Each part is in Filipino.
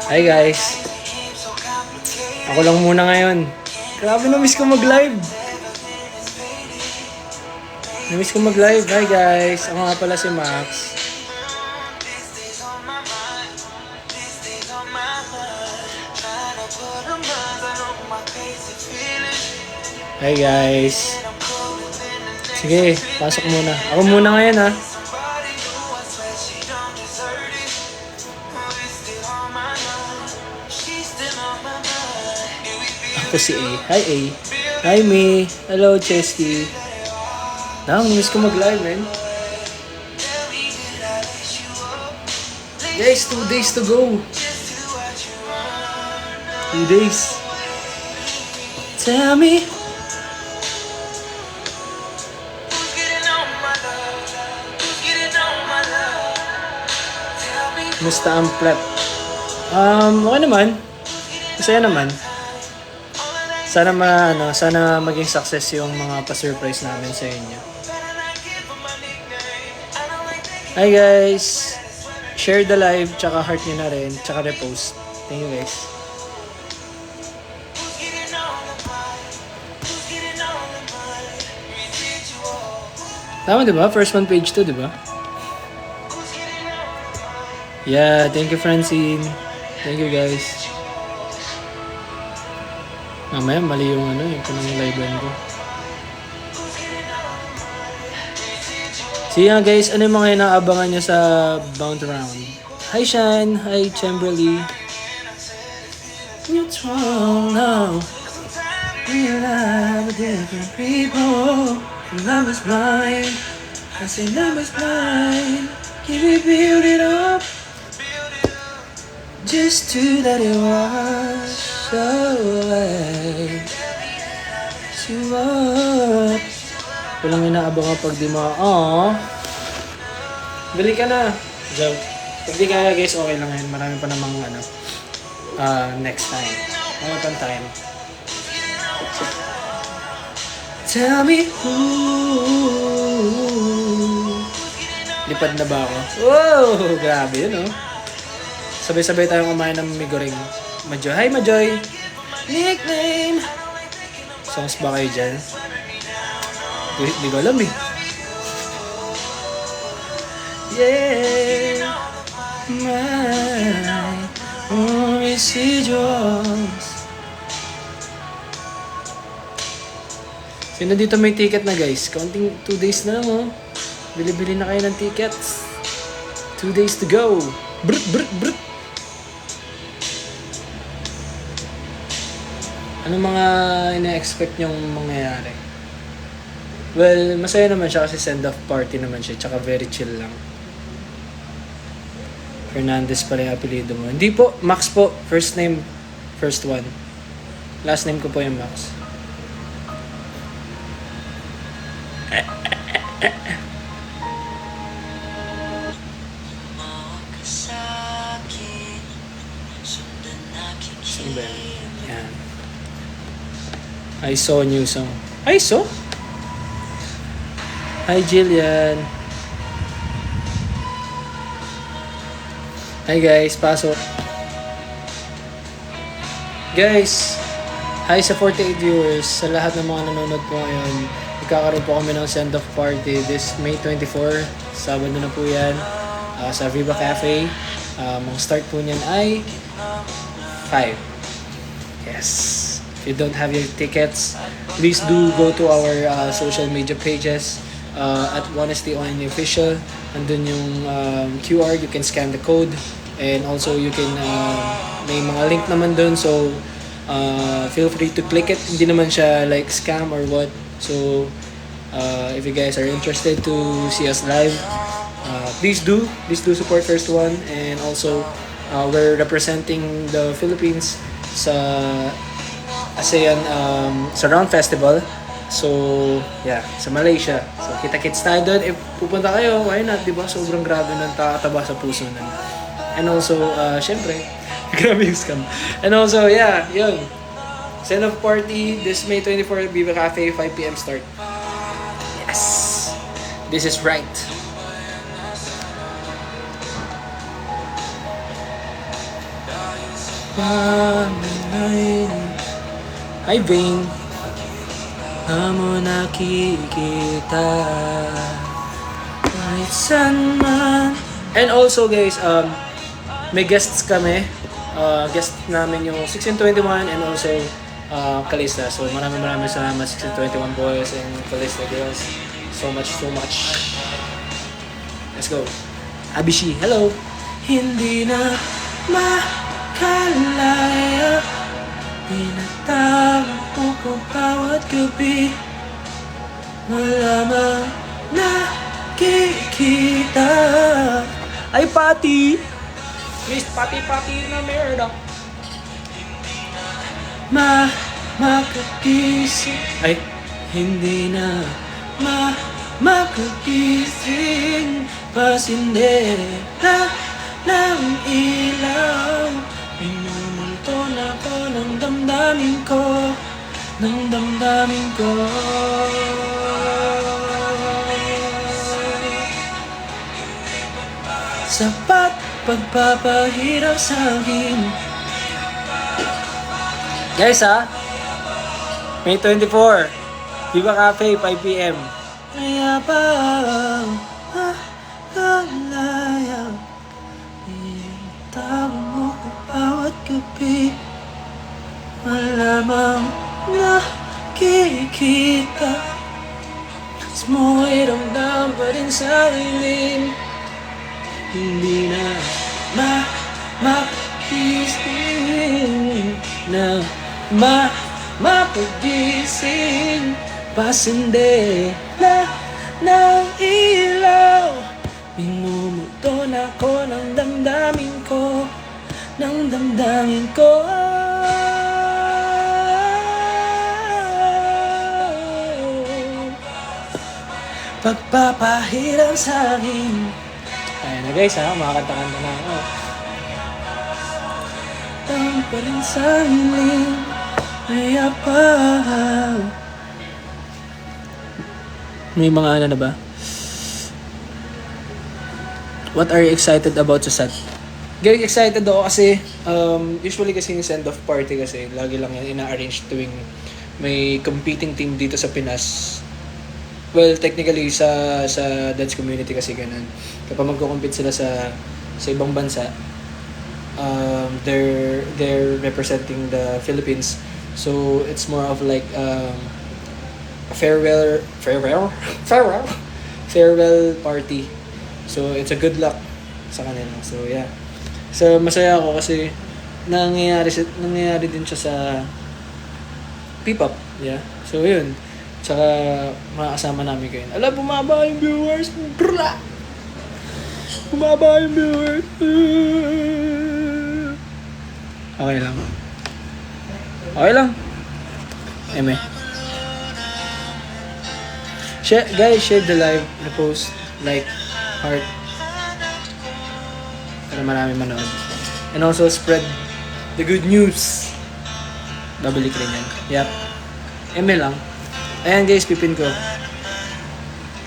Hi guys. Ako lang muna ngayon. Grabe na-miss ko mag-live. Na-miss ko mag-live. Hi guys. Ako nga pala si Max. Hi guys. Sige, pasok muna. Ako muna ngayon ha. Ako si A. Hi A. Hi me. Hello Chesky. Miss ko mag-live man. Guys, 2 days to go. 2 days. Tell me. Musta ang prep? Okay naman. Masaya naman. Sana maging success yung mga pa-surprise namin sa inyo. Hi guys! Share the live, tsaka heart nyo na rin, tsaka repost. Thank you guys. Tama diba? First one page to, diba? Yeah, thank you Francine. Thank you guys. Mamaya mali yung yung live ko. So yeah guys, ano yung mga inaabangan nyo sa Bound Round? Hi Shan! Hi Chamberlain! What's wrong now? We love different people. Love is blind. I say love is blind. Can we build it up? Just to let it wash away. You up. Walang inaabangan pag di mo. Bili ka na. Joke. Pag di kaya guys, okay lang yan. Marami pa namang next time. Marami pang time. Tell me who. Lipad na ba ako? Wow! Grabe yun Sabay-sabay tayong kumain ng migoring. Majoy. Hi Majoy! Nickname! Songs ba kayo dyan? Hindi ko alam Yeah! My residuals. Sino dito may ticket na guys? Counting 2 days na lang Bili-bili na kayo ng tickets. 2 days to go. Brut, brut, brut. Ano mga ina-expect nyong mangyayari? Well, masaya naman siya kasi send-off party naman siya. Tsaka very chill lang. Fernandez pala yung apelido mo. Hindi po, Max po. First name, first one. Last name ko po yung Max. Yan. I saw new song. I saw? Hi Jillian. Hi guys, pasok. Guys, hi sa 48 viewers, sa lahat ng mga nanonood po ngayon. Magkakaroon po kami ng send-off party this May 24. Sabado na po yan. Sa Viva Cafe. Ang start po niyan ay 5. Yes. If you don't have your tickets, please do go to our social media pages at Honesty on Official. Andun yung QR, you can scan the code. And also you can, may mga link naman dun. So, feel free to click it. Hindi naman siya like scam or what. So, if you guys are interested to see us live, please do support First One. And also, we're representing the Philippines sa ASEAN sa Round Festival. So, yeah, sa Malaysia. So, kita-kits tayo doon. If pupunta kayo, why not, diba? Sobrang grabe ng tataba sa puso nun. And also, syempre, grabe yung scam. And also, yeah, yun. Send-off party this May 24, Viva Cafe, 5 p.m. start. Yes! This is right. Hi, Vane. Amo nakikita kahit saan man. And also guys, may guests kami. Guest namin yung 1621 and also Kalista. So maraming salamat 1621 boys and Kalista girls. So much. Let's go. Abishi, hello. Hindi na makalaya, pinatawag mo ko bawat gabi, malamang nakikita. Ay, Pati! Miss Pati na merda. Makagising. Ay, hindi na makagising. Pasindera ng ilaw, minumulto na ko ng damdamin ko, sapat pagpapahirap sa akin. Guys May 24, Viva Cafe, 5 PM. Kaya pa kalayaw, tawag mo ko bawat gabi, malamang nakikita. Smoy ramdam pa rin sa lilim, hindi na makagising na mapagising. Pasindera ng ilaw, minumuto na ko ng damdamin ko, pagpapahirap sa akin. Ayan na guys makakanta-kanta na ako. Tang pa rin sa hiling, kaya pa. May mga ano na ba? What are you excited about sa set? Very excited ako kasi usually kasi yung send-off party kasi lagi lang yan ina-arrange tuwing may competing team dito sa Pinas. Well, technically sa dance community kasi ganun. Kapag magko-compete sila sa ibang bansa, they're representing the Philippines. So it's more of like farewell party. So it's a good luck sa kanila. So yeah. So masaya ako kasi nangyayari din siya sa P-pop. Yeah. So yun. Tsaka makakasama namin kayo. Ala, bumaba yung viewers. Brrrr! Bumaba yung viewers. Okay lang. Eme. Guys, share the live, repost, like, heart. Para marami manood. And also spread the good news. Double click rin yan. Yep. Eme lang. Ayan guys, pipin ko.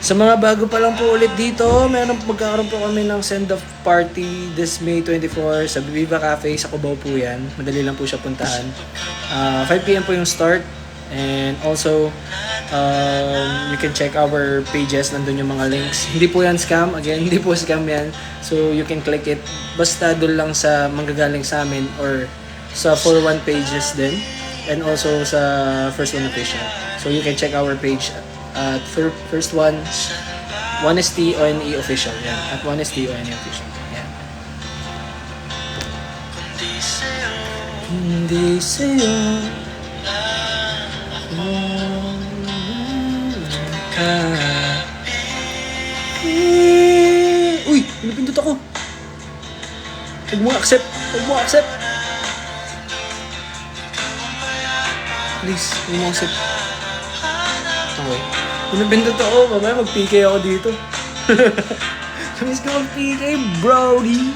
Sa mga bago pa lang po ulit dito, magkakaroon po kami ng send-off party this May 24 sa Viva Cafe sa Cubao po yan. Madali lang po siya puntahan. 5 PM po yung start. And also, you can check our pages. Nandun yung mga links. Hindi po yan scam. Again, hindi po scam yan. So, you can click it. Basta doon lang sa manggagaling sa amin or sa 41 pages din. And also sa First One Official. So, you can check our page at first one, 1ST ONE Official. Yan. At 1ST ONE Official. Yan. Hindi sa'yo Uy! Pinapindot ako. Huwag mo accept. Please, huwag mo accept. Okay. Pinapindot ako. Mamaya mag-PK ako dito. Namiss ko mag-PK, brody.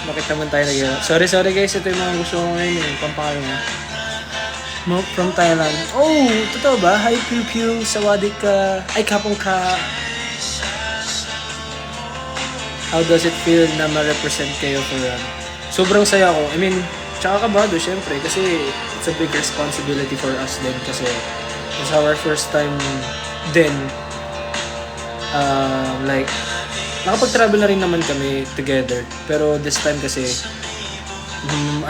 Bakit naman tayo nag-iarap? Sorry guys. Ito yung mga gusto ko ngayon. Pampanga. From Thailand. Oh, totoo ba? Hi, Pew Pew. Sawadik ka. Ay, kapong ka. How does it feel na ma-represent kayo for sobrang saya ko. I mean, tsaka kabado syempre kasi it's a big responsibility for us din kasi it's our first time din like nakapag-travel na rin naman kami together pero this time kasi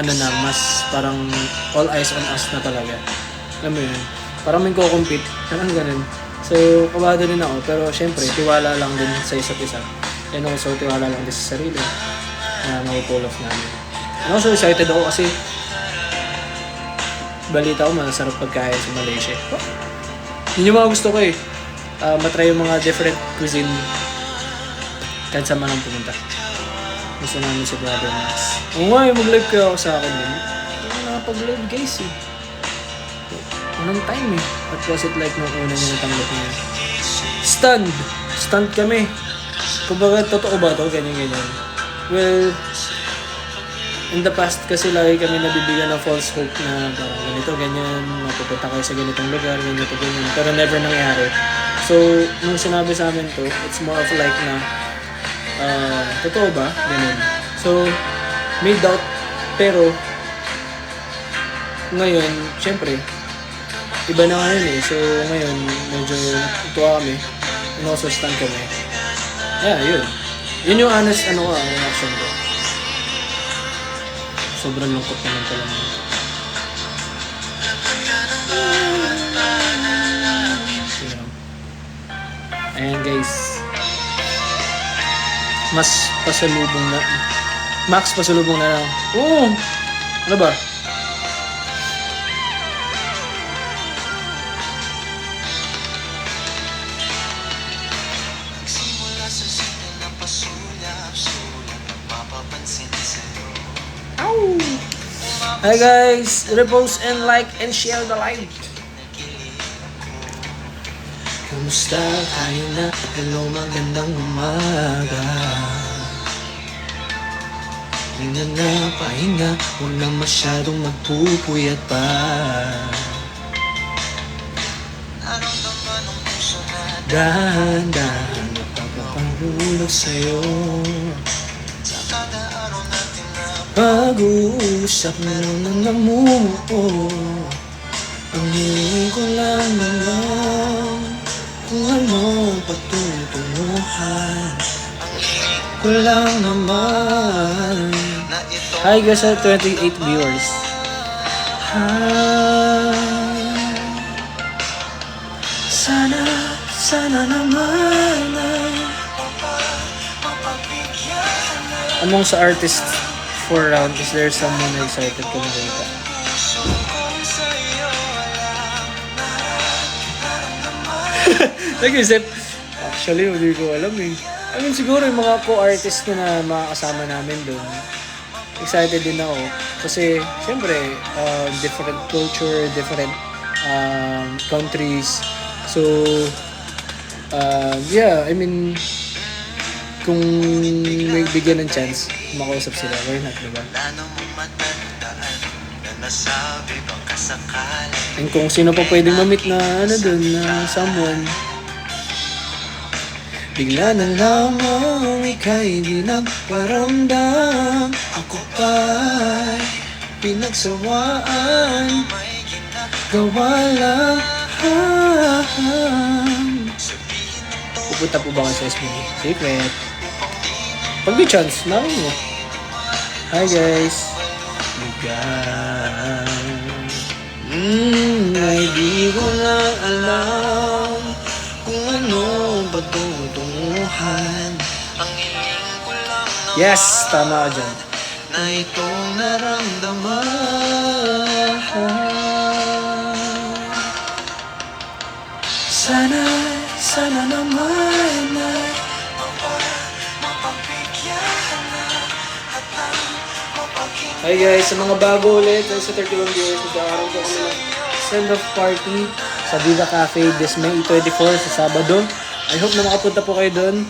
ano na mas parang all eyes on us na talaga. Alam mo yun, parang may ko-compete parang ganun. So kabado din ako pero syempre tiwala lang din sa isa't isa and also tiwala lang din sa sarili na mapupull off namin. And also excited ako kasi balita ko masarap pagkain sa Malaysia. Yun yung mga gusto ko eh. Matry yung mga different cuisine kahit saan man ang pumunta. Gusto namin si Brother Max. Oo nga, mag-live kayo ako sa akin din. Hindi nakapag-live guys eh. Anong time eh? What was it like nung una niya natanggap niya? Stunned kami. Kumbaga, totoo ba ito? Ganyan. Well, in the past kasi lagi kami nabibigyan ng false hope na parang ganito, ganyan, mapupunta kayo sa ganitong lugar, ganito, ganyan. Pero never nangyari. So, nung sinabi sa amin to, it's more of like na, totoo ba? Ganun. So, may doubt. Pero, ngayon, syempre, iba na ngayon eh. So, ngayon, medyo tuwa kami. And also, stand kami. Yeah, yun. Yun yung honest, reaction ko. Sobrang lungkot naman pala mo. Ayan guys. Max pasalubong na lang. Oo! Ano ba? Hi guys! Repost and like and share the live. Kumusta tayo na? Hello, magandang umaga. Pahinga na, pahinga. Huwag na masyadong magpupuyat pa. Dahan-dahan napapahulog sa'yo. Pag-uusap na lang namumuo. Ang hiling ko lang naman kung ano patutunguhan. Ang hiling ko lang naman. Hi guys, 28 viewers. Sana naman among sa artists for round, is there someone excited ka makita? Nag-isip, actually, hindi ko alam eh. I mean, siguro yung mga co-artists ko na makakasama namin doon, excited din ako. Kasi, syempre, different culture, different countries. So, yeah, I mean, kung may bigyan ng chance, makausap sila, why not, diba? And kung sino pa pwedeng ma-meet na dun, na someone, bigla na lamang ika'y di nagparamdam. Ako pa'y pinagsawaan, gawa lang. Pupunta po ba kayo sa SBB? Secret. Pag may chance, namin mo. Hi guys. Ay di ko na alam kung ano patutunguhan. Ang hiling ko lang naman. Yes, tama ka dyan. Na itong naramdaman. Sana naman ay hi guys, sa mga bago ulit, sa 31 viewers, magkakaroon po kami ng send-off party sa Viva Cafe this May 24 sa Sabado. I hope na makapunta po kayo doon.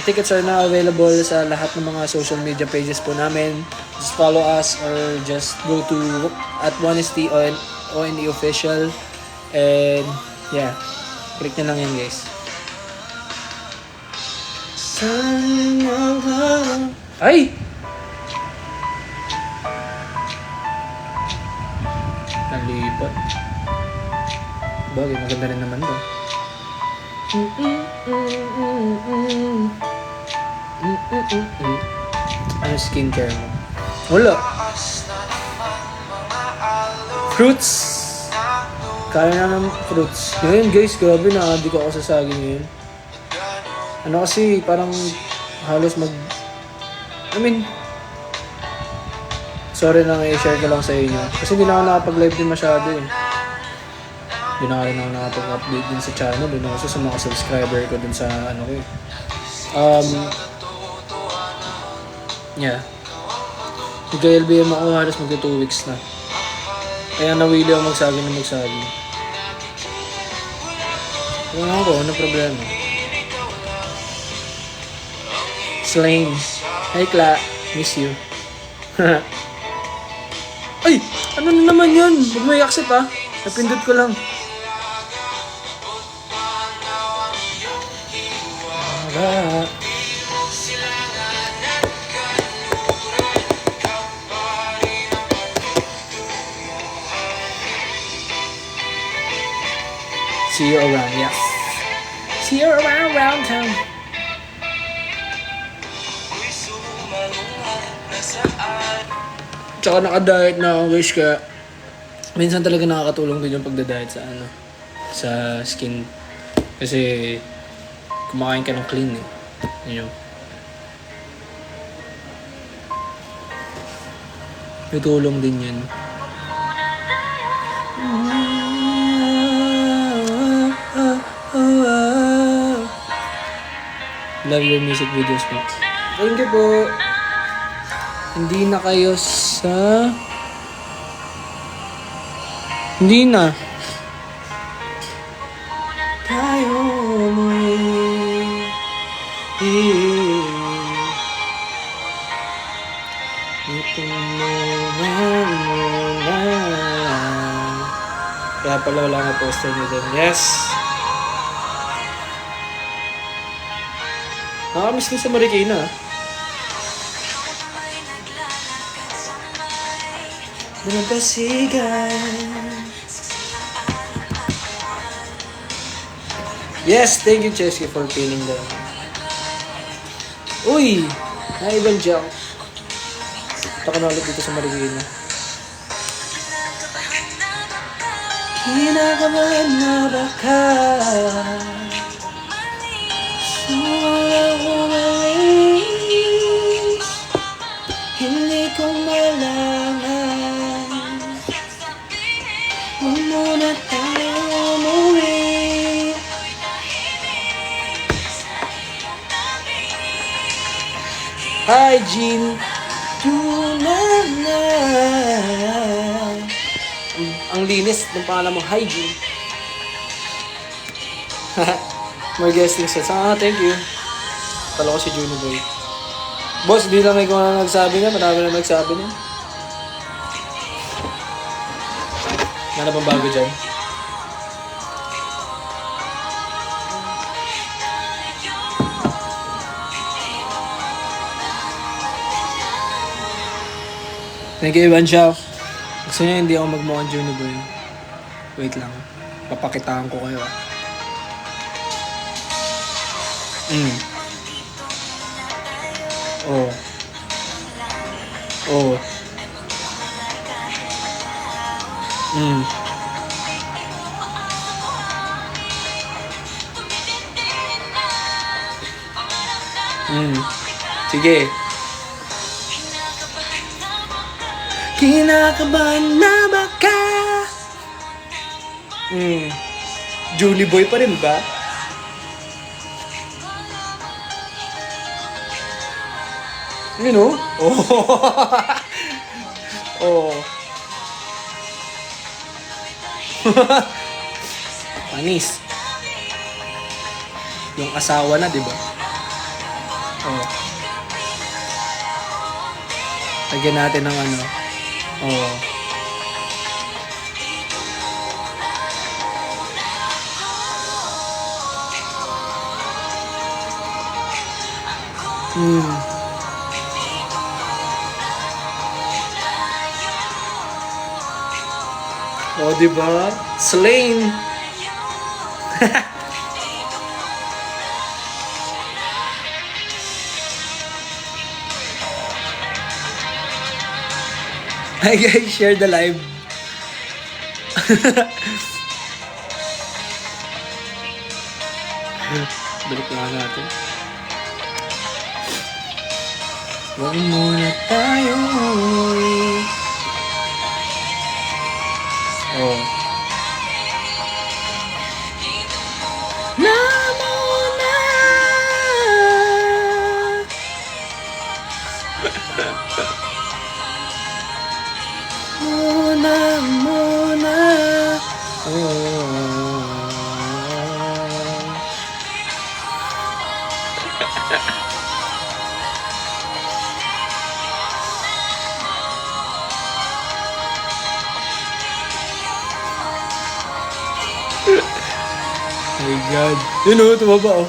Tickets are now available sa lahat ng mga social media pages po namin. Just follow us or just go to at Honesty on ONE official. And yeah, click nyo lang yan guys. Ay! lipat. Bagay, maganda rin naman to. Ano skincare mo? Wala. Fruits. Kaya na ng fruits. Ngayon guys, grabe na adik ako sa saging ngayon. Ano kasi, parang halos sorry na i-share ko lang sa inyo. Kasi hindi na ako nakapag-live din masyado eh. Hindi na rin ako nakapag-update din sa channel. Doon ako sa mga subscriber ko dun sa ano ko eh. Yeah. Nag-LBM ako halos magka 2 weeks na. Kaya nawili ako magsaging na magsaging. Ano ako? Ano problema? Slane. Hi Kla. Miss you. Ay! Ano na naman yun? Huwag mo i-accept ha. Napindot ko lang. See you around, yes. See you around town. Tsaka naka-diet na ako guys, kaya minsan talaga nakakatulong din yung pagda-diet sa sa skin. Kasi kumakain ka ng clean eh. You know. Tutulong din yun. Love your music videos, Max. Thank you po. Hindi na kayo sa... Hindi na. Tayo mo'y... Ito muna. Kaya pala wala nga poster nyo din. Yes! Nakamiss din sa Marikina. Yes, thank you Chesky for pinning them. Uy! Naibang jump. Taka na ulit dito sa Marikina. Kinakabahan na ba ka? Hindi ko malaman. Huwag muna tayo umuwi. Hi, Jean. Ang linis ng pangalan mo, Hi, Jean. More guesting sets. Thank you. Talo ko si Juno Boy. Boss, di lang ikaw na nagsabi niya. Marami na nagsabi niya. Ano bang bago dyan? Thank you, Ivan Xiao. Gusto niya hindi ako magmukhang Juno Boy. Wait lang. Papakitaan ko kayo. Oh. Oh. Sige. Kinakabahan na ba ka? Julie Boy pa rin ba? You know? Oh. Oh. Panis. Yung asawa na, di ba? Oh. Lagyan natin ng ano. Oh. O, diba? Slain! Hi guys, share the live. Balik na natin. Huwag muna tayo umuwi. Oh. Na muna. Muna. Oh. Oh my God. Yun o, tumaba o.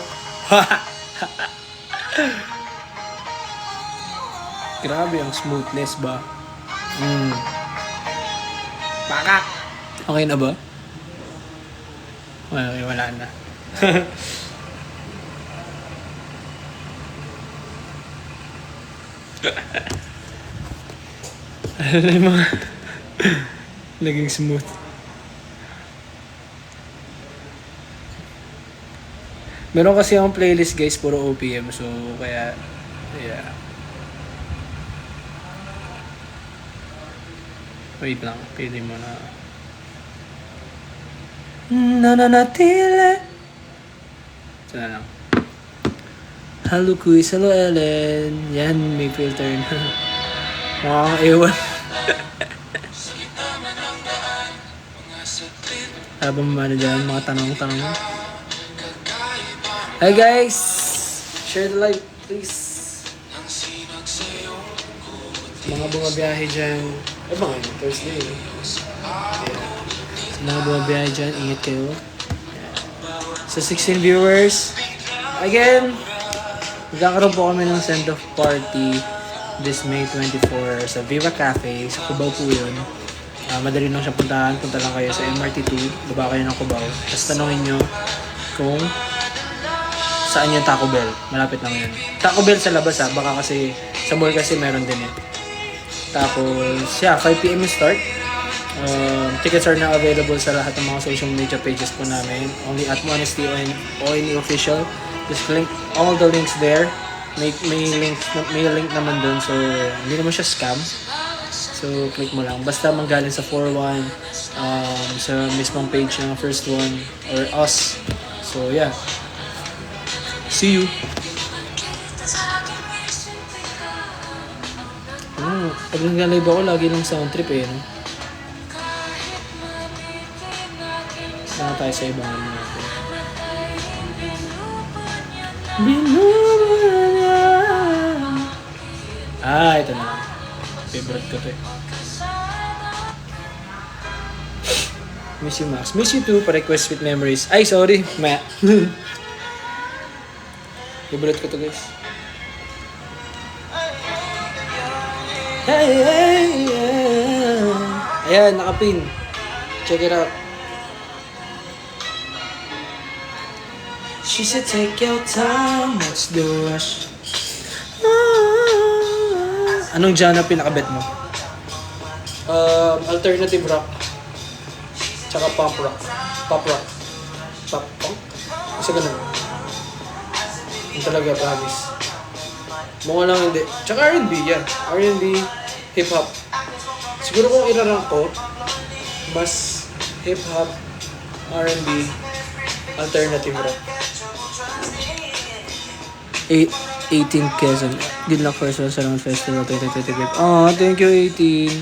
Grabe ang smoothness ba? Pakak! Okay na ba? Okay, wala na. Ano na yung mga naging smooth. Meron kasi akong playlist guys, puro OPM. So, kaya, yeah. Wait lang, pili mo na. Nananatili. Ito na lang. Hello Quiz, hello Ellen. Yan, may filter na. Mukhang ewan. Habang mana dyan, mga tanong-tanong. Hi guys! Share the live, please. Mga bumabiyahe dyan. Ay ba ngayon? Thursday. Yeah. Mga bumabiyahe dyan, ingat kayo. Yeah. So 16 viewers. Again, magkakaroon po kami ng send-off party this May 24 sa Viva Cafe. Sa Cubao po yun. Madali lang siya puntahan. Punta lang kayo sa MRT2. Baba kayo ng Cubao. Tapos tanongin nyo kung saan yung Taco Bell. Malapit lang yun. Taco Bell sa labas ha. Baka kasi sa mall kasi meron din eh. Tapos, yeah, 5 PM yung start. Tickets are now available sa lahat ng mga social media pages po namin. Only at Honesty ONE Official. Just click all the links there. May link naman dun. So, hindi naman siya scam. So, click mo lang. Basta manggaling sa 41, sa mismong page ng first one, or us. So, yeah. See you. Pag nag-live ako, lagi lang sound trip eh. No? Saka tayo sa ibang ano natin. Ito na. Favorite ko to eh. Miss you, Max. Miss you too, pa-request with memories. Ay, sorry, Matt. Favorite ko to, guys. Hey, yeah. Ayan, nakapin. Check it out. She said, take your time, what's the rush? Anong genre pinakabet mo? Alternative rock. Tsaka pop rock. Pop rock. Pop punk? Kasi ganun. Yung talaga, promise. Mukha lang hindi. Tsaka R&B, yan. R&B, hip-hop. Siguro kung irarank ko, mas hip-hop, R&B, alternative rock. 18 Quezon. Good luck for Salon Festival 2025. Oh, thank you 18.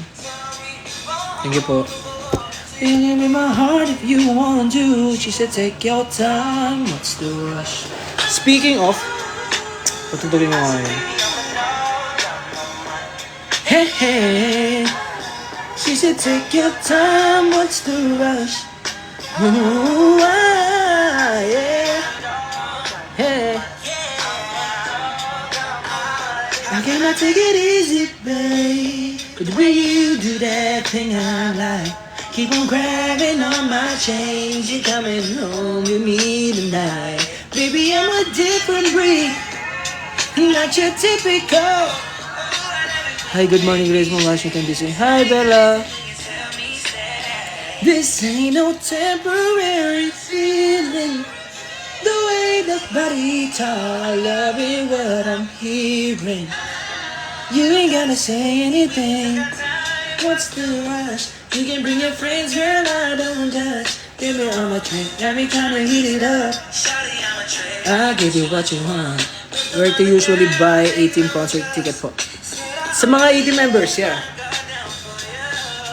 Thank you po. Feeling in my heart if you want to. She said take your time. What's the rush? Speaking of, patutulin mo ngayon. Hey, hey. She said take your time. What's the rush? Ooh, yeah. Hey. How can I take it easy, babe? But the way you do that thing I like. Keep on grabbing on my chains. You're coming home with me tonight. Baby, I'm a different breed. Not your typical. Hi, good morning, Grace from Washington, D.C. Hi, Bella. This ain't no temporary feeling. The way the body talk, loving what I'm hearing. You ain't gotta say anything. What's the rush? You can bring your friends, girl, I don't judge. Give me all my drink, every time I heat it up. I'll give you what you want. Where to usually buy 18 concert ticket po? Sa mga 80 members, yeah.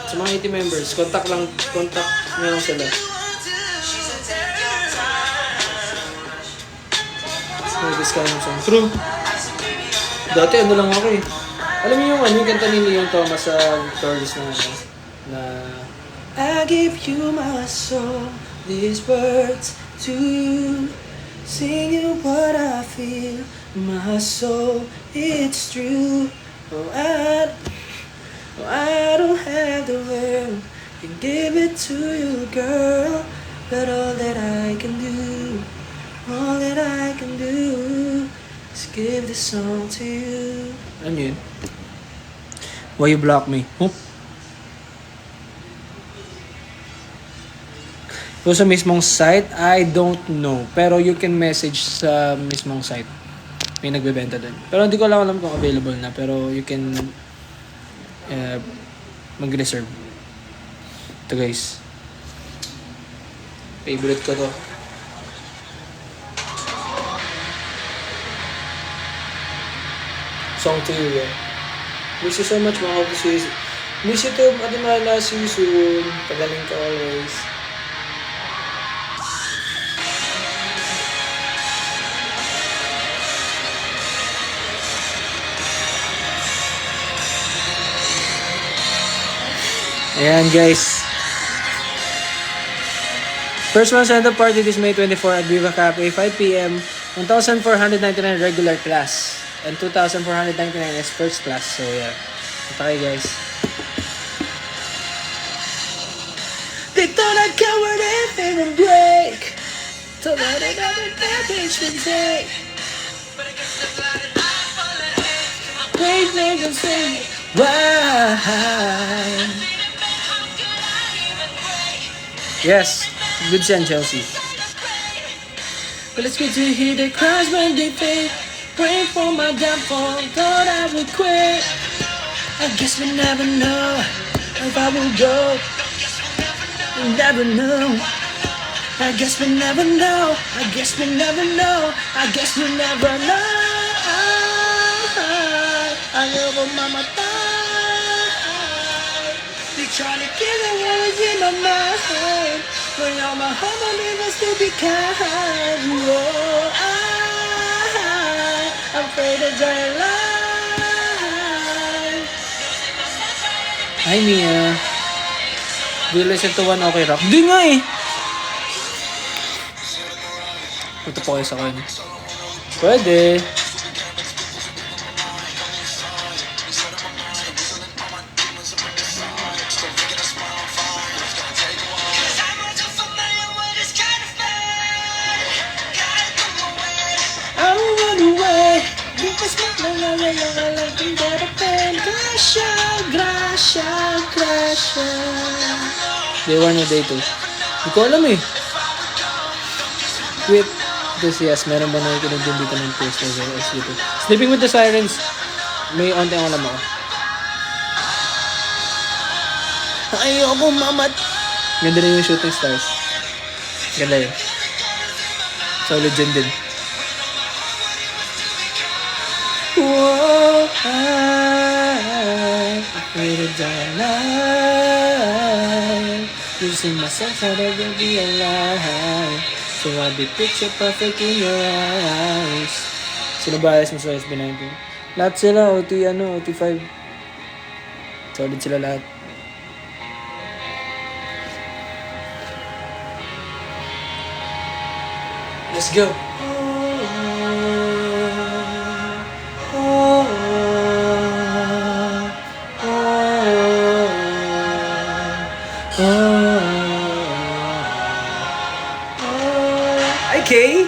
Sa mga 80 members, contact nyo lang sila. Discount yung song. True. Dati ano lang ako eh. Alam niyo yung kanta ni Leon Thomas sa Victorious na I give you my soul, these words to you, sing you what I feel, my soul, it's true. Oh, I don't have the world to give it to you, girl, but all that I can do is give this song to you. Ano yun? Why you block me? Huh? So sa mismong site, I don't know. Pero you can message sa mismong site. May nagbebenta dun. Pero hindi ko alam kung available na. Pero you can mag-reserve. Ito guys. Favorite ko to. Song to you, yeah. Miss you so much, mga officers. Miss you too, Ate Mala. See you soon. Pagaling ka always. Ayan, guys. First one send-up party this May 24 at Viva Cafe, 5 p.m. 1,499 regular class. And 2,499 is first class. So, yeah. Ito kayo, guys. They thought I'd cover everything and break. So that another damage would take. Wait, make them say, why? Yes. Good send, Chelsea. But it's good to hear the cries when they fade. Praying for my downfall, thought I would quit. I guess we never know if I will go. We never know. I guess we never know. I guess we never know. I guess we never know. I love mama died. They try to kill the words in my mind. But all my harmony was to be kind. Whoa, I'm afraid to die alive. Hi, Mia. Do you listen to One Okay Rock? Di nga eh. Punta po kayo sa akin. Pwede. Day 1 or day 2? Hindi ko alam eh. Quit. This, yes, meron ba nakikinig din dito ng poster sa SG2? Sleeping with the Sirens. May onti ang alam ako. Ayoko mamat. Ganda rin yung Shooting Stars. Ganda yun. Solid din. Whoa, I'm afraid to die alive. Losing myself out of every alive. So I'll be picture perfect in your eyes. Sino ba ayos mo sa SB19? Lahat sila, OT5. Solid sila lahat. Let's go! Oh IK!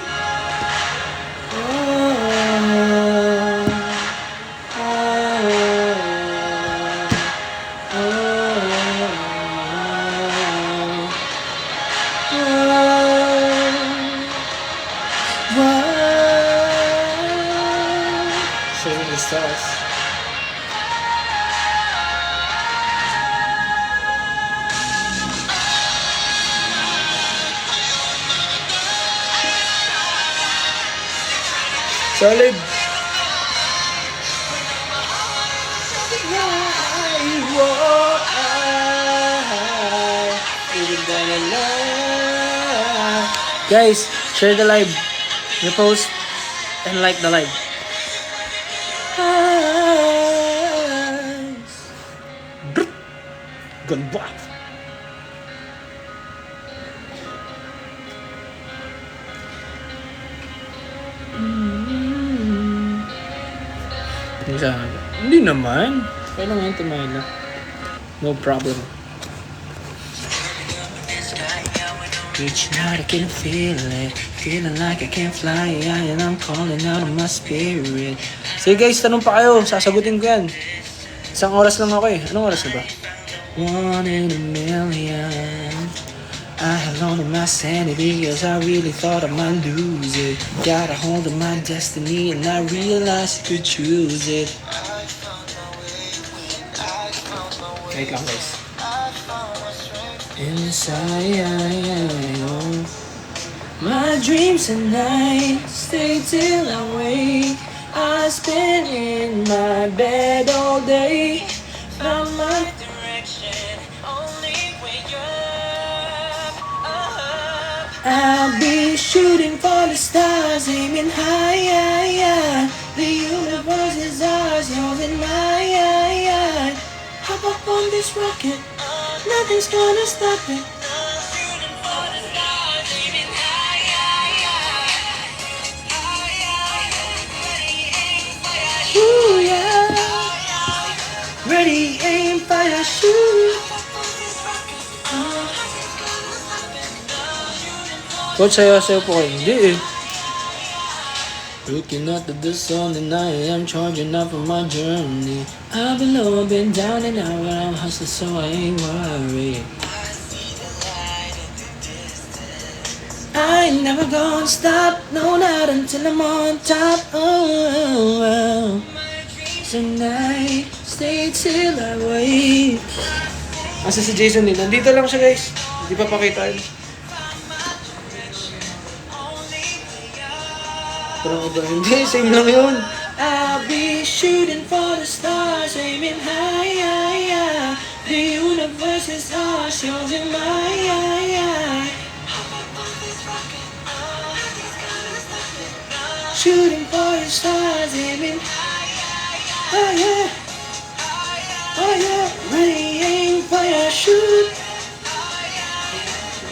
Shooting the stars. Solid. Guys, share the live, repost, and like the live. Ganda. Hindi naman. Kailangan tumayo. No problem. Reaching out, I can feel it. Feeling like I can't fly, and I'm calling out of my spirit. Sige guys, tanong pa kayo. Sasagutin ko yan. Isang oras lang ako eh. Anong oras na ba? 1 in a million. I held on to my sanity as I really thought I might lose it. Got a hold of my destiny and I realized I could choose it. Wait lang guys. Inside my dreams at night stay till I wake. I spend in my bed all day. Found my direction only when you're up. I'll be shooting for the stars, aiming high, yeah, yeah. The universe is ours, yours and mine. Hop up on this rocket, nothing's gonna stop it. Ooh, yeah. Ready, aim, fire, shoot. Coach, sayo po kayo. Hindi eh. Looking up at the sun and I am charging up for my journey. I've been low, I've been down and out, but I'm hustling so I ain't worried. I ain't never gonna stop, no, not until I'm on top. Oh. Tonight, stay till I wake. Asa si Jason din? Nandito lang siya guys. Hindi pa pakita yun. Parang iba. Hindi, same lang yun. I'll be shooting for the stars, aiming high, yeah, yeah. The universe is ours, yours and mine, yeah, yeah. Shooting for the stars, aiming high, oh yeah. Oh yeah. Ready, aim, fire, shoot.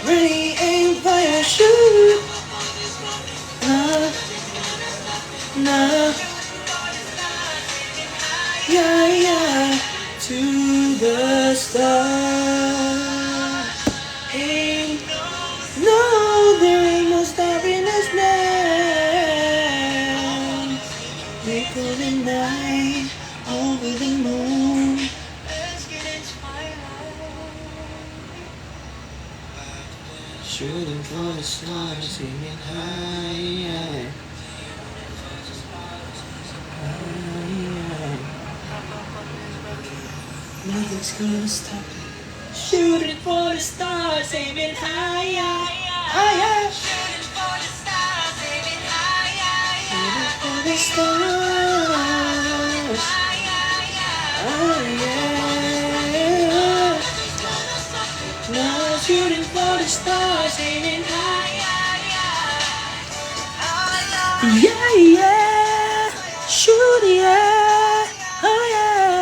Ready, aim, fire, shoot. Nah. Yeah, yeah. To the stars. Ain't no, there ain't no stopping us now. We cool the night over the moon. Let's get into my life. Shooting for the stars, singing high. Nothing's gonna stop it. Shooting for the stars, aiming higher, higher. Shooting for the stars, aiming higher, shooting for the stars. Oh yeah. Now shooting for the stars, aiming higher. Yeah, yeah. Shoot, yeah. Oh yeah.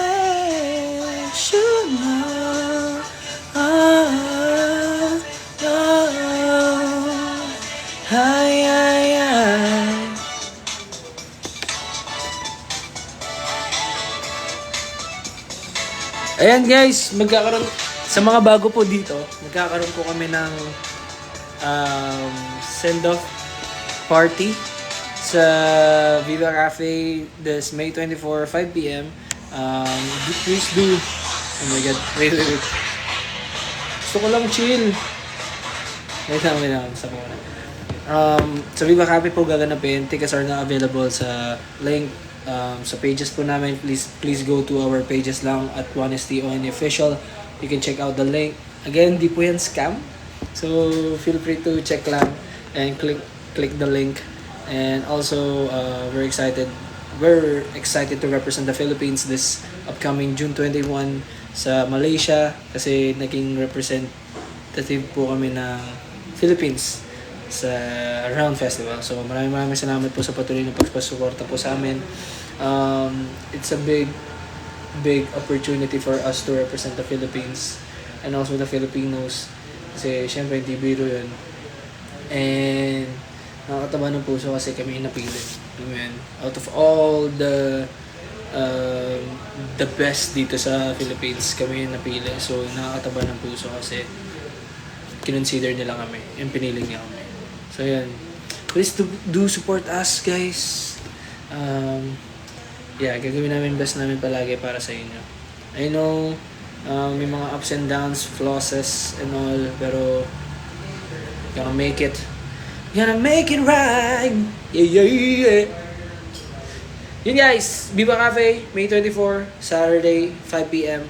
Ayan guys, magkakaroon sa mga bago po dito, magkakaroon po kami ng send-off party sa Viva Cafe this May 24, 5 p.m. Please do. Oh my god, wait. Gusto ko lang chill. Wait lang. Sa muna. Sa Viva Cafe po gaganapin. Tickets are na available sa link sa pages po namin. Please go to our pages lang at 1STON official. You can check out the link. Again, di po yan scam. So, feel free to check lang and click the link. And also, we're excited to represent the Philippines this upcoming June 21 sa Malaysia kasi naging representative po kami ng Philippines sa Round Festival. So maraming salamat po sa patuloy na pagpasuporta po sa amin. It's a big opportunity for us to represent the Philippines and also the Filipinos kasi syempre hindi biro yun. And nakakataba ng puso kasi kami napili. Amen. Out of all the best dito sa Philippines, kami yung napili. So, nakakataba ng puso kasi kinonsider nila kami. Yung piniling niya kami. So, yan. Please do support us, guys. Gagawin namin best namin palagi para sa inyo. I know, may mga ups and downs, flosses and all, pero gonna make it. Gonna make it right. Yeah. Yun guys, Viva Cafe, May 24, Saturday, 5 p.m.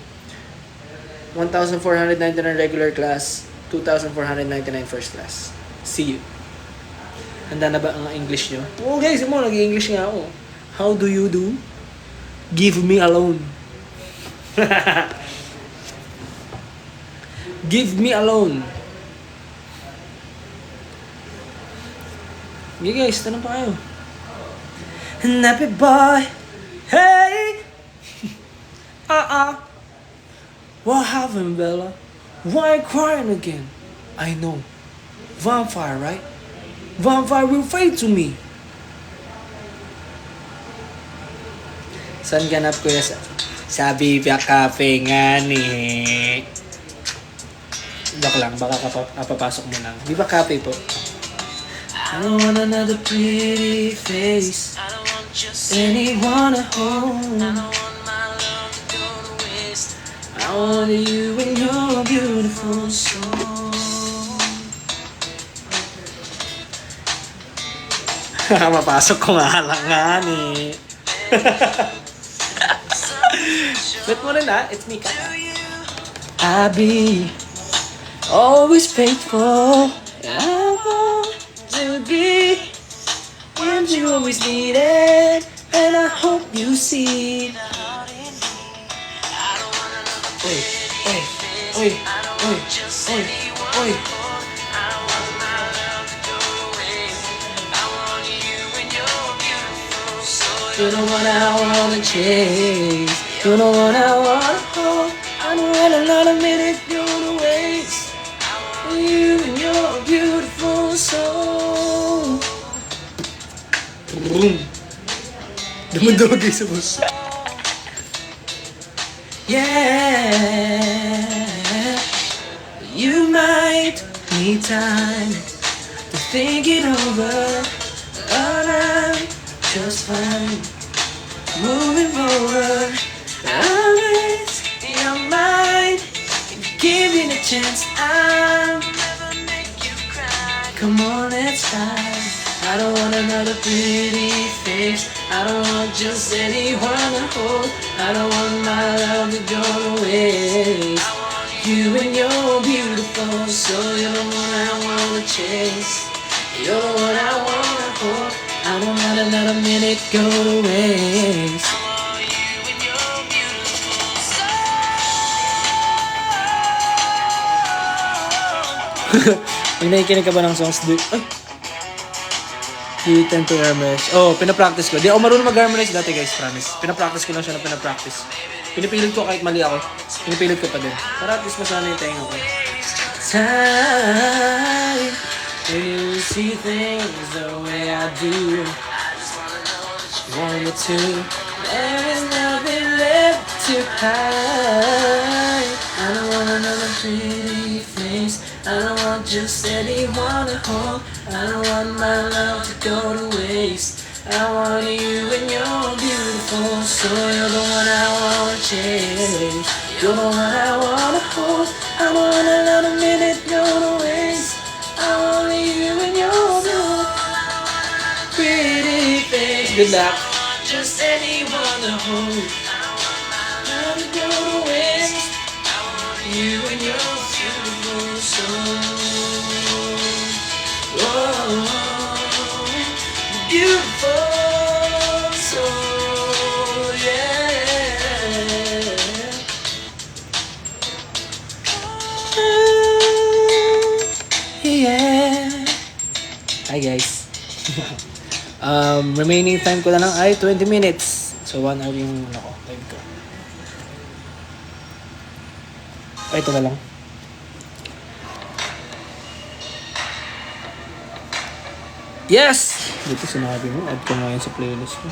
1,499 regular class, 2,499 first class. See you. Handa na ba ang English nyo? Oo guys, nag-English nga ako. How do you do? Give me alone. Give me alone. Okay guys, tanong pa kayo. Nappy boy, hey! What happened, Bella? Why crying again? I know. Vampire, right? Vampire will fade to me. Saan ganap kuya sa Viva Cafe nga ni? Bak lang, baka kapapasok mo lang. Viva Cafe po. I don't want another pretty face. Anyone at home. I don't want my love to go to waste. I want you and your beautiful soul. Mapasok ko nga lang nga ni. Wait mo rin it's me ka. I'll be always faithful. I want to be what you always needed, and I hope you see. Oi. You're the one I wanna chase. You're the one I wanna hold. I don't want another minute go to waste. You and your beautiful soul. Boom. Dumadogay sa bus. Yeah. You might need time to think it over, but I'm just fine. Moving forward, I'll raise your mind. Give it a chance. I'll never make you cry. Come on, let's try. I don't want another pretty face. I don't want just anyone to hold. I don't want my love to go to waste. You and your beautiful soul. You're the one I wanna chase. You're the one I wanna hold. I don't want another minute go to waste. I want you and your beautiful soul. Pag nakikinig ka ba ng songs, ay! You tend to harmonize. Oh, pinapractice ko. Di ako marunong mag-harmonize dati guys, promise. Pinapractice ko lang siya na pinapractice. Pinipilit ko kahit mali ako. Pinipilit ko pa din. Para at least masana yung tenga ko. Time, when you see things the way I do, want you to. There is nothing left to hide. I don't want another pretty face. I don't want just anyone to hold. I don't want my love to go to waste. I want you and you're beautiful, so you're the one I wanna chase. You're the one I wanna hold. I want another minute, go to waste. I want you and your beautiful, pretty face. Good luck. Just anyone to hold. Not to go to waste. You and your beautiful soul. Whoa, beautiful soul, yeah. Yeah. Hi guys. Remaining time ko na lang ay 20 minutes. So 1 hour yung time ko. Ay, ito na lang. Yes! Dito sinabi mo, add ko ngayon sa playlist ko.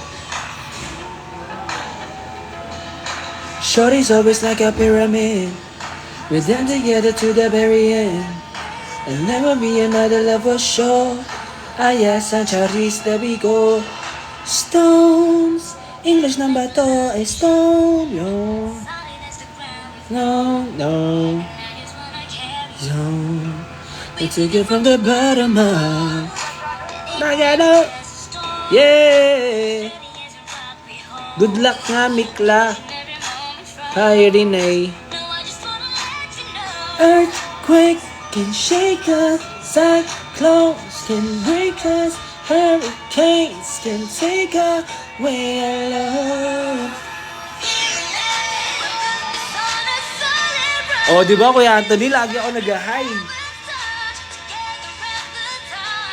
Shorty's always like a pyramid, with them together to the very end. There'll never be another love for sure. Ah yes, and Charis, there we go. Stones, English number 2 ay stone, yo. No, no. Yo. I take it from the bottom up. Nagano. Yeah. Good luck nga, Mikla. Hi, Renee. Earthquake can shake us. Cyclones can break us. Hurricanes can take away our love. Oh, di ba Kuya Anthony? Lagi ako nag-high.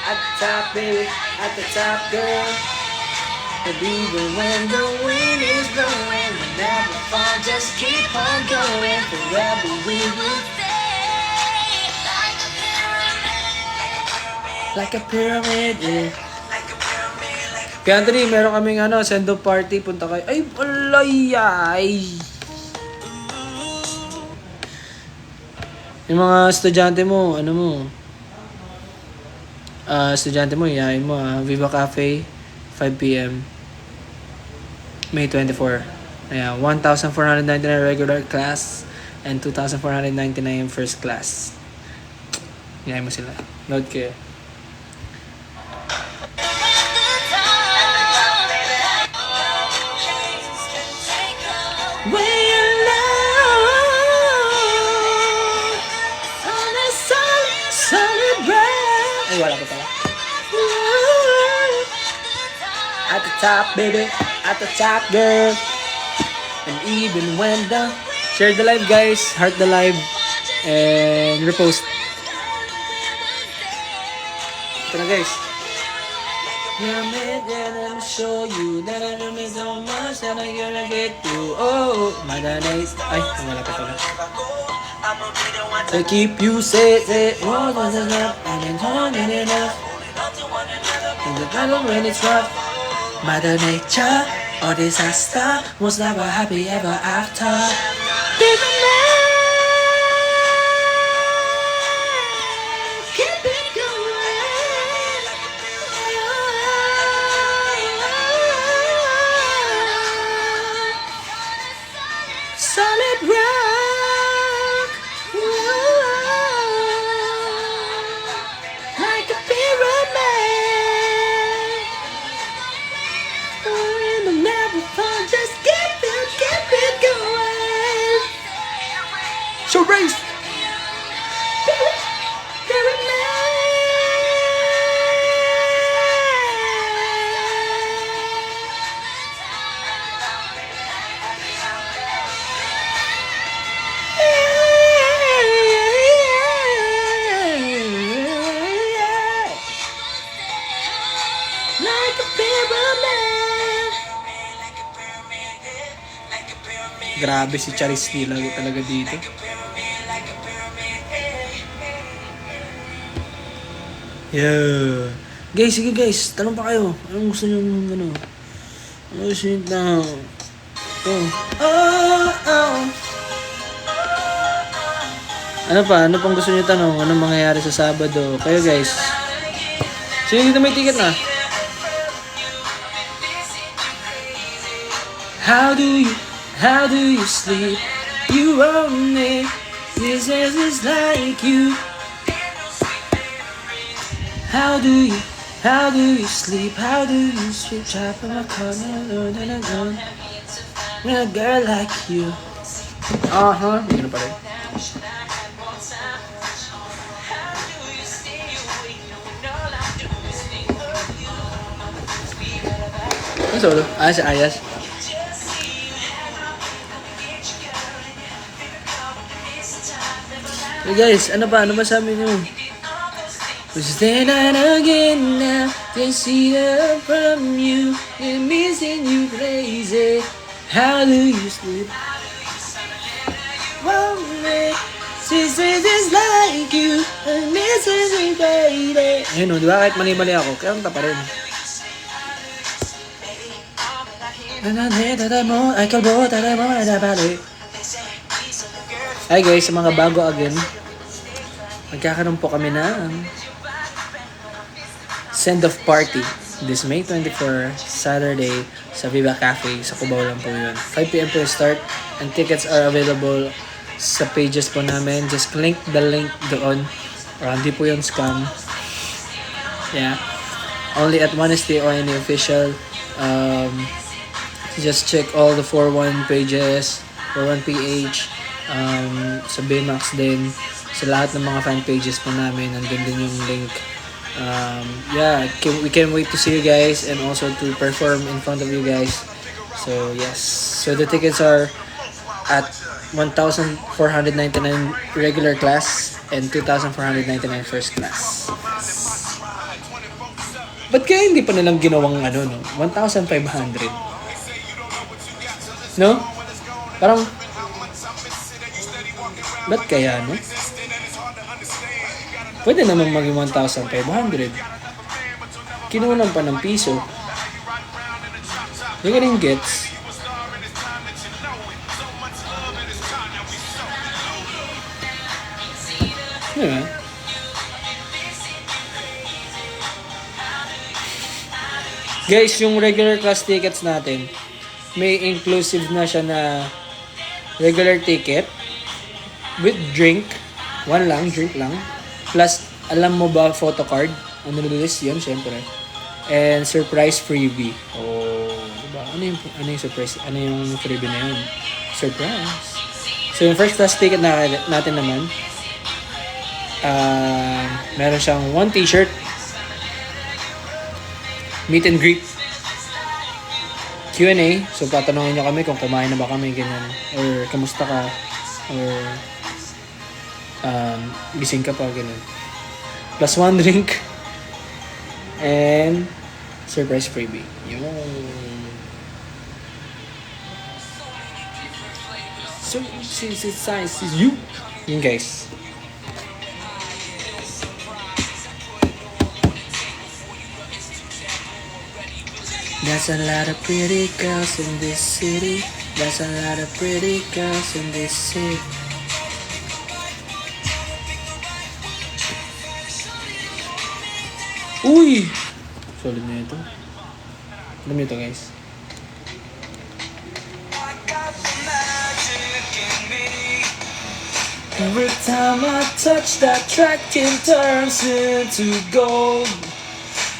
At the top, baby. At the top, girl. But even when the wind is blowing, we never fall, just keep on going. Forever we will stay like a pyramid, yeah. Kaya Anthony, meron kaming send-off party. Punta kayo. Ay, walay! Yung mga estudyante mo, estudyante mo, iyain mo Viva Cafe, 5 p.m. May 24. Ayan, 1,499 regular class and 2,499 first class. Iyain mo sila. Load kayo. Ay, wala ko pala. At the top, baby. At the top, girl. And even when the... Share the live, guys. Heart the live. And repost. Ito na, guys. Let me show you that I don't need so much that I'm gonna get you. Oh, my nice. Ay, wala ka pala. To keep you safe, more than enough, and then more than enough. In the battle when it's rough, Mother Nature or disaster was never happy ever after. Keep it going. Solid rock. Like a pyramid. It'll never fall, just keep it going. So race. Grabe si Charis lagi talaga dito. Yeah. Guys, sige guys, tanong pa kayo. Anong gusto nyo Ano gusto nyo na? Oh. Ano pa? Ano pang gusto niyo tanong? Anong mangyayari sa Sabado? Kayo guys. Sino dito may ticket na? How do you sleep? You own me. This is like you. How do you sleep? How do you sleep? Top of my corner, with a girl like you. Hindi na pa rin. Ano solo? Si Ayas. Hey guys, ano ba sabi niyo? Stay night again now, can see her from you, and missing you crazy. How do you sleep? Woman, she says it's like you, and missing you crazy. Ayun o, di ba? Kahit mali-mali ako, kaya ang tapa rin. Hi guys, sa mga bago again, magkakaroon po kami ng send-off party this May 24, Saturday sa Viva Cafe sa Cubao lang po yun. 5 p.m. po yung start and tickets are available sa pages po namin. Just click the link doon. Hindi po yung scam. Yeah. Only at 1ST or any official. Just check all the 41 pages, 41PH, sa Baymax din. Sa lahat ng mga fan pages po namin, nandun din yung link. We can't wait to see you guys and also to perform in front of you guys. So yes, so the tickets are at 1,499 regular class and 2,499 first class. Ba't kaya hindi pa nilang ginawang 1,500? No? Parang ba't kaya, no? Pwede naman maging 1,500. Kinulang pa ng piso. Hindi ka rin gets. Yeah. Guys, yung regular class tickets natin, may inclusive na siya na regular ticket with drink. Drink lang. Plus, alam mo ba photo card? Ano nililis yun, syempre. And surprise freebie. Diba? Ano yung surprise? Ano yung freebie na yun? Surprise. So, yung first class ticket natin naman, meron siyang 1 t-shirt, meet and greet, Q&A. So, patanungin nyo kami kung kumain na ba kami, ganyan. Or, kamusta ka? Or, gising ka pa, ganun. Plus 1 drink and surprise freebie. Yun. So, size is you. Yun guys. There's a lot of pretty girls in this city. There's a lot of pretty girls in this city. Uy! Solid na ito. Alam nyo ito guys. Every time I touch that track, it turns into gold.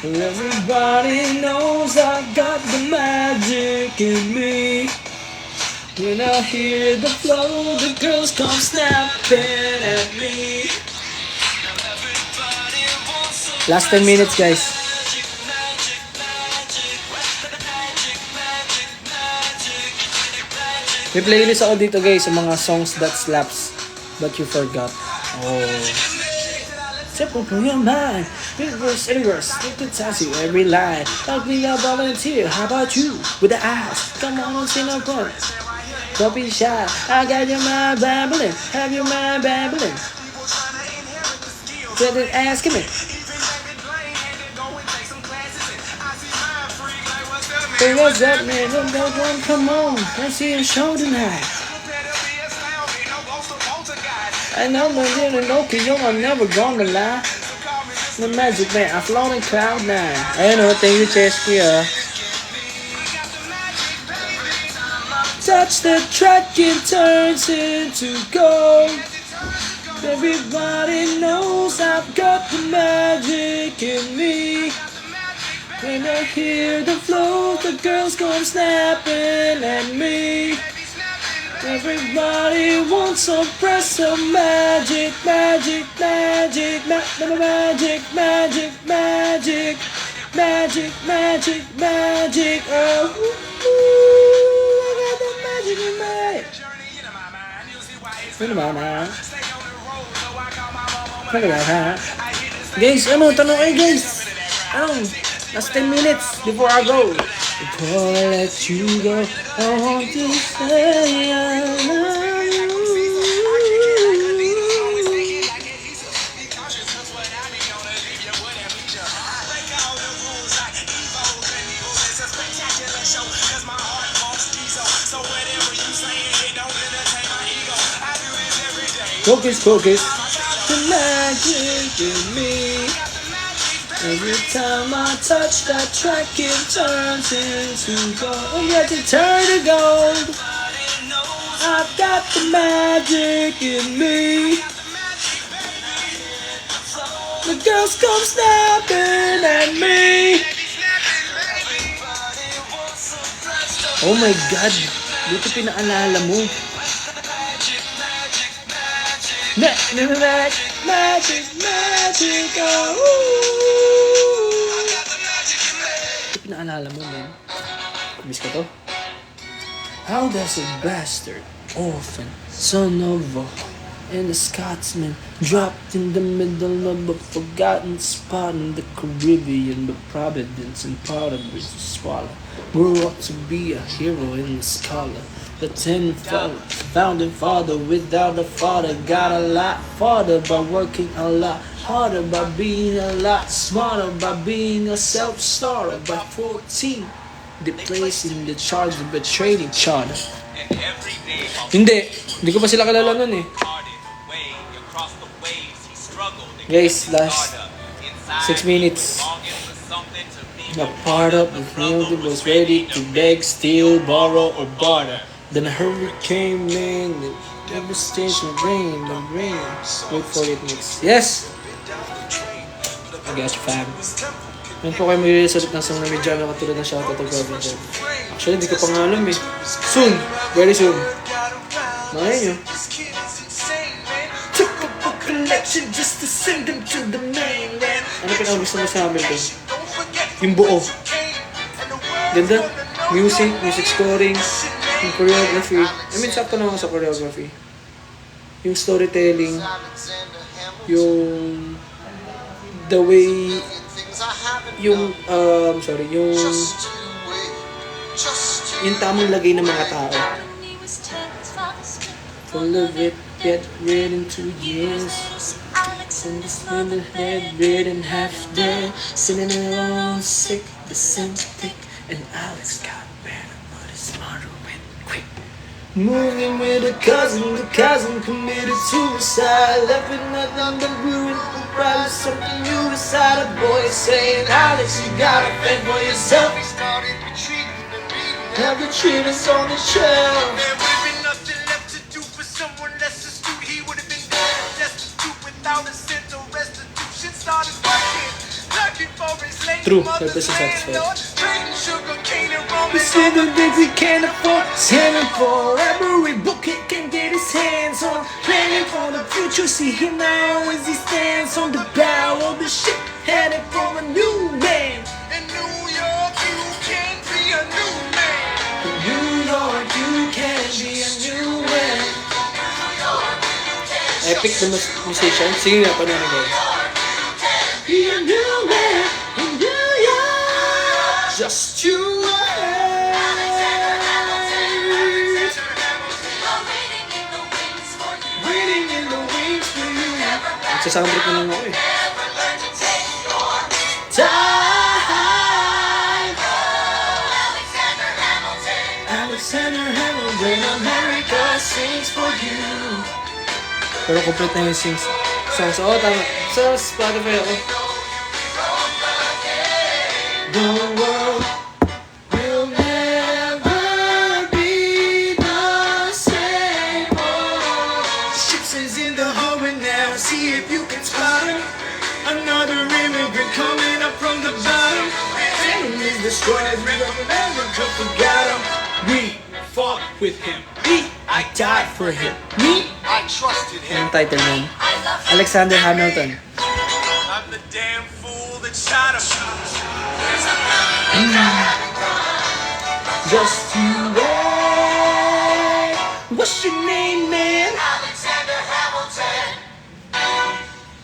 Everybody knows I got the magic in me. When I hear the flow, the girls come snapping at me. Last 10 minutes guys. May playlist ako dito guys sa mga songs that slaps but you forgot. Simple for your mind. Reverse, need to touch you every line. Talk me a volunteer. How about you with the eyes? Come on, sing up front. Don't be shy. I got your mind babbling. Have your mind babbling. Said it asking me. Hey, what's up, man? Come on, let's see your show tonight. I know my little Nokia, I'm never gonna lie. The magic man, I float in cloud nine. Ayun o, thank you Chesky ah. Touch the track, it turns into gold. Everybody knows I've got the magic in me. When I hear the flow, the girls come snapping at me. Everybody wants some press some magic, magic, magic, magic, magic, magic, magic, magic, magic. Oh, I got the magic in me. Ano ba na? Ano ba na? Guys, ano? Tanong kayo guys. Anong? Last 10 minutes before I go. Before I let you go, I want to say I love you. Focus, focus. The magic in me. Every time I touch that track, it turns into gold. Oh yeah, to turn to gold. I've got the magic in me. The girls come snapping at me. Oh my God, buti pinaalala mo. Magic, magic, magic, oh. Pinaalala mo, man. Miss ko to. How does a bastard, orphan, son of a and a Scotsman dropped in the middle of a forgotten spot in the Caribbean, but Providence and Potterbridge to swallow, grew up to be a hero and a scholar. The 10 founding father without a father got a lot farther by working a lot harder, by being a lot smarter, by being a self-starter. By 14, they placed in the charge of a trading charter. Hindi ko pa sila kilala nun eh. Guys, last 6 minutes. A part of the field was ready to beg, steal, borrow, or barter. Then a hurricane came in, devastation, rain, the rain. Wait for it next. Yes! I got you, fam. Yan po kayo mag-release ulit ng song na medyo na katulad ng shoutout to Provincial. Actually, hindi ko pa nga alam eh. Soon! Very soon. Makain nyo. Took up a collection just to send them to the mainland. Ano pinakagusto mo sa Hamilton? Yung buo. Ganda. Music scoring, yung choreography. I mean, sakto naman sa choreography. Yung storytelling, yung the way, yung yung tamang lagay ng mga tao. Full of it, get rid in 2 years. And this little head rid in half dead. Sitting alone, sick, the sympathic. And Alex got better, but his smarter went quick. Moving with the cousin committed suicide. Left with nothing but ruin, probably something new inside. A boy saying, Alex, you gotta fend for yourself. He started retreating and reading. Have the treatise on the shelf. There would have been nothing left to do for someone less astute. He would have been dead and destitute without a cent or restitution. Started working, looking for his late mother's landlord. We see the things he can't afford. Scanning for every book he can get his hands on. Planning for the future, see him now as he stands on the bow of the ship, headed for a new man. In New York, you can be a new man. In New York, you can be a new man. Epic the musician. Sige nga, paano nag-go? Be a new man in New York. Just you wait. Waiting in the wings for you. Nagsasoundtrack na lang ako eh. Time. Alexander Hamilton, America sings for you. Pero complete na yung songs. Oo, tama. Sa Spotify ako. The world will never be the same. Ships is in the harbor now. See if you can spot him. Another immigrant coming up from the bottom. Enemies destroyed, we never forgot him. We fought with him. I died for him. I trusted him. Anong title nun? Alexander Hamilton. I'm the damn fool that shot him. Just you wait. What's your name, man? Alexander Hamilton.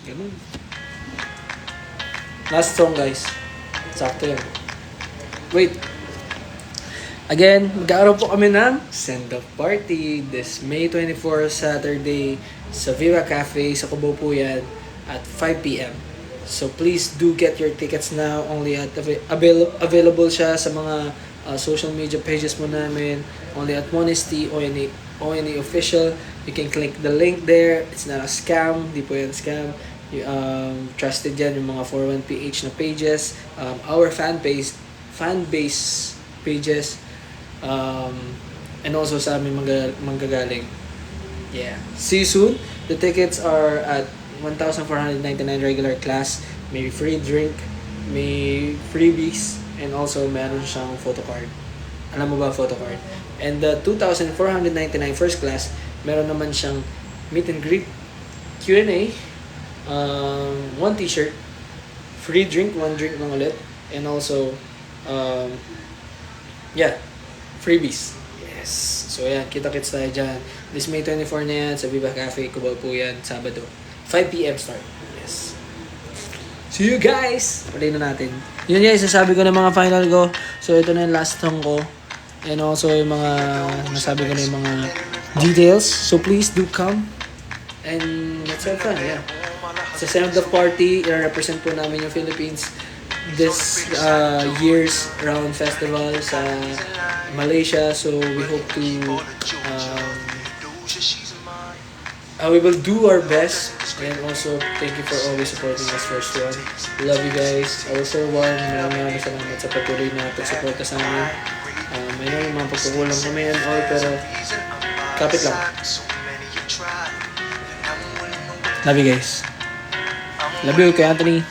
Ganun. Last song, guys. Sakto yan. Wait. Again, mag-aaroon po kami ng send-off party this May 24, Saturday sa Viva Cafe sa Cubao po yan at 5 p.m. So please do get your tickets now. Only at available siya sa mga social media pages mo namin. Only at Monesty, ONE Official. You can click the link there. It's not a scam. Di po yan scam. Trusted yan yung mga 41PH na pages. Our fan base pages. And also sa aming manggagaling. Yeah. See you soon. The tickets are at 1,499 regular class. May free drink, may freebies, and also meron siyang photo card. Alam mo ba photo card? And the 2,499 first class, meron naman siyang meet and greet, Q&A, one t-shirt, free drink, one drink lang ulit, and also freebies. Yes. So yan, kita-kits tayo dyan. This May 24 na yan, sa Viva Cafe, Cubao po yan, Sabado. 5 p.m. start. Yes. See you guys! Palayin na natin. Yun guys, sasabi ko na mga final ko. So ito na yung last song ko. And also yung mga, nasabi ko na yung mga details. So please do come. And let's have fun, yeah. Sa send-off party, i-represent po namin yung Philippines this year's round festival sa Malaysia. So we hope to we will do our best, and also thank you for always supporting us first one. Love you guys. Also maraming salamat sa patuloy na pagsuporta sa amin. May naman mga pagkukulang kami and all, pero kapit lang. Love you guys. Love you, kay Anthony.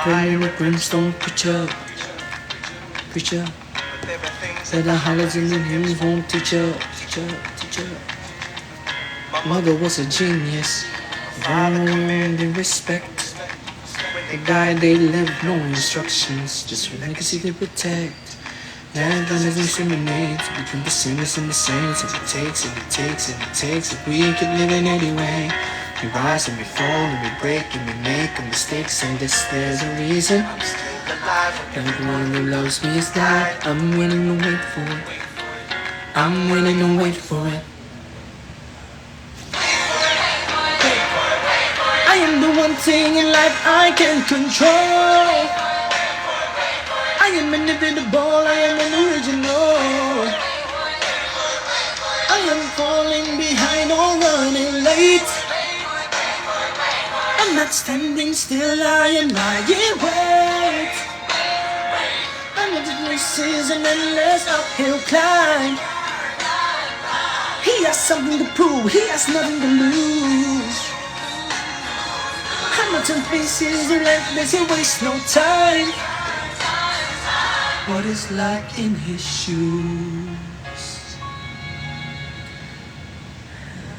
Burning the brimstone, preacher. Said the hollows in the hymns won't teach up. Mother was a genius, valued and respect. The guy they lived, no instructions, just her legacy they protect. And then they discriminate between the sinners and the saints. And it takes, if we keep living anyway. We rise and we fall and we break and we make mistakes, and there's a reason. Everyone who loves me is that I'm willing to wait for it. I'm willing to wait for it. I am the one thing in life I can control. I am inevitable, I am an original. I am falling behind or running late. I'm not standing still, I am lying wait. I'm not this is an endless uphill climb. He has something to prove, he has nothing to lose. Hamilton faces relentless, he wastes no time. What is like in his shoes?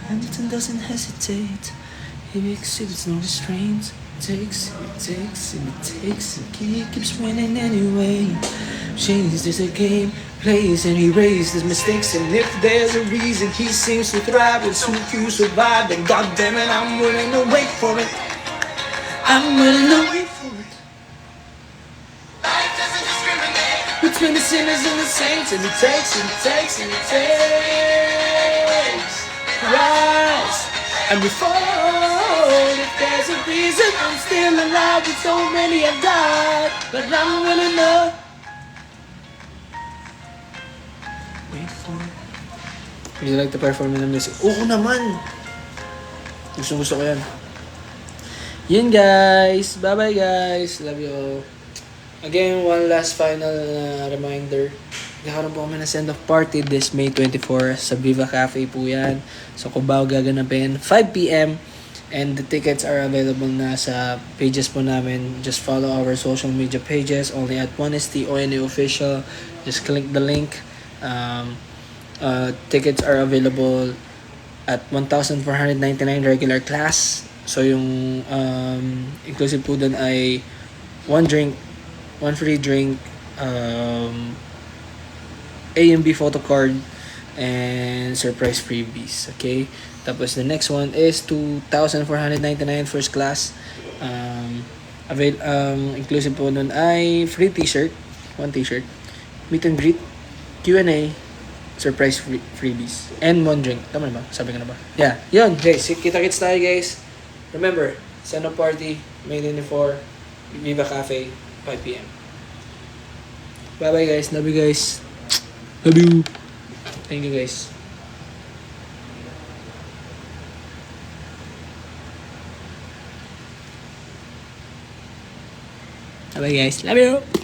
Hamilton doesn't hesitate. He exhibits no restraint. Takes, and he keeps winning anyway. Change is a game, plays and erases his mistakes. And if there's a reason he seems to thrive, it's who you survive. Then goddamn it, I'm willing to wait for it. I'm willing to wait for it. Life doesn't discriminate between the sinners and the saints. And it takes, rise and we fall. If there's a reason I'm still alive, and so many have died, but I'm willing to wait for it. Would you like to perform in the music? Oo naman! Gusto ko yan. Yun guys! Bye-bye guys! Love you all. Again, one last final reminder. Nagkakaroon po kami ng send-off party this May 24 sa Viva Cafe po yan. So, Cubao gaganapin, 5 p.m. And the tickets are available na sa pages po namin. Just follow our social media pages. Only at 1ST ONA Official. Just click the link. Tickets are available at 1,499 regular class. So yung inclusive po dun ay one free drink, A and B photo card, and surprise freebies. Okay? Tapos the next one is 2,499 first class. Inclusive po nun ay free t-shirt, one t-shirt, meet and greet, Q&A, surprise freebies, and one drink. Tama na ba? Sabi ka na ba? Yeah, yun guys. Kita-kits tayo guys. Remember, send-off party, May 24, Viva Cafe, 5 p.m. Bye-bye guys. Love you guys. Love you. Thank you guys. Bye guys. Love you.